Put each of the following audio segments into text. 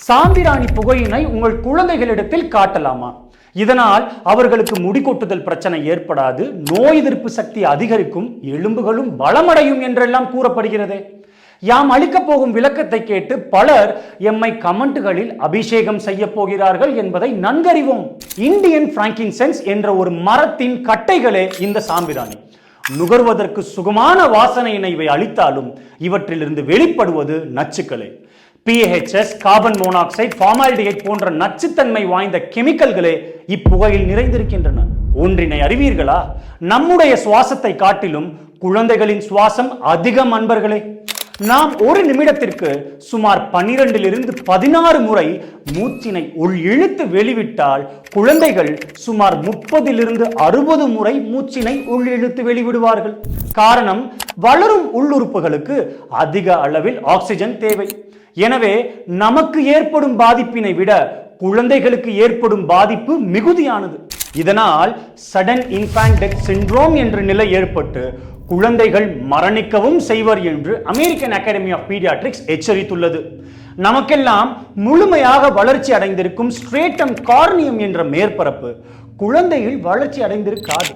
சாம்பிராணி புகையினை உங்கள் குழந்தைகளிடத்தில் காட்டலாமா? இதனால் அவர்களுக்கு முடி கொட்டுதல் பிரச்சனை ஏற்படாது, நோய் எதிர்ப்பு சக்தி அதிகரிக்கும், எலும்புகளும் பலமடையும் என்றெல்லாம் கூறப்படுகிறது. யாம் அளிக்கப் போகும் விளக்கத்தை கேட்டு பலர் எம்மை கமெண்ட்களில் அபிஷேகம் செய்ய போகிறார்கள் என்பதை நன்கறிவோம். இந்தியன் பிராங்கின்சென்ஸ் என்ற ஒரு மரத்தின் கட்டைகளே இந்த சாம்பிராணி. நுகர்வதற்கு சுகமான வாசனையினை இவை அளித்தாலும் இவற்றிலிருந்து வெளிப்படுவது நச்சுக்களே. PAHs, கார்பன் மோனாக்சைடு, ஃபார்மால்டிஹைட் போன்ற நச்சுத்தன்மை வாய்ந்த கெமிக்கல்களே இப்புகையில் நிறைந்திருக்கின்றன. ஒன்றினை அறிவீர்களா? நம்முடைய சுவாசத்தை காட்டிலும் குழந்தைகளின் சுவாசம் அதிகம் அன்பர்களே. நாம் ஒரு நிமிடத்திற்கு சுமார் 12 to 16 முறை மூச்சினை உள் இழுத்து வெளிவிட்டால் குழந்தைகள் சுமார் 30 to 60 முறை மூச்சினை உள் இழுத்து வெளிவிடுவார்கள். காரணம், வளரும் உள்ளுறுப்புகளுக்கு அதிக அளவில் ஆக்சிஜன் தேவை. எனவே நமக்கு ஏற்படும் பாதிப்பினை விட குழந்தைகளுக்கு ஏற்படும் பாதிப்பு மிகுதியானது. இதனால் சடன் இன்ஃபான்ட் டெத் சிண்ட்ரோம் என்ற நிலை ஏற்பட்டு குழந்தைகள் மரணிக்கவும் செய்வர் என்று அமெரிக்கன் அகாடமி ஆஃப் பீடியாட்ரிக்ஸ் எச்சரித்துள்ளது. நமக்கெல்லாம் முழுமையாக வளர்ச்சி அடைந்திருக்கும் ஸ்ட்ரேட்டம் கார்னியம் என்ற மேற்பரப்பு குழந்தைகள் வளர்ச்சி அடைந்திருக்காது.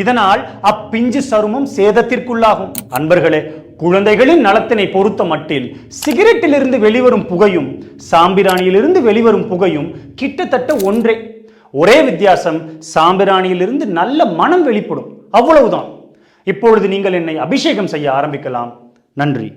இதனால் அப்பிஞ்சு சருமம் சேதத்திற்குள்ளாகும். அன்பர்களே, குழந்தைகளின் நலத்தினை பொறுத்த மட்டில் சிகரெட்டிலிருந்து வெளிவரும் புகையும் சாம்பிராணியிலிருந்து வெளிவரும் புகையும் கிட்டத்தட்ட ஒன்றே. ஒரே வித்தியாசம், சாம்பிராணியிலிருந்து நல்ல மனம் வெளிப்படும், அவ்வளவுதான். இப்பொழுது நீங்கள் என்னை அபிஷேகம் செய்ய ஆரம்பிக்கலாம். நன்றி.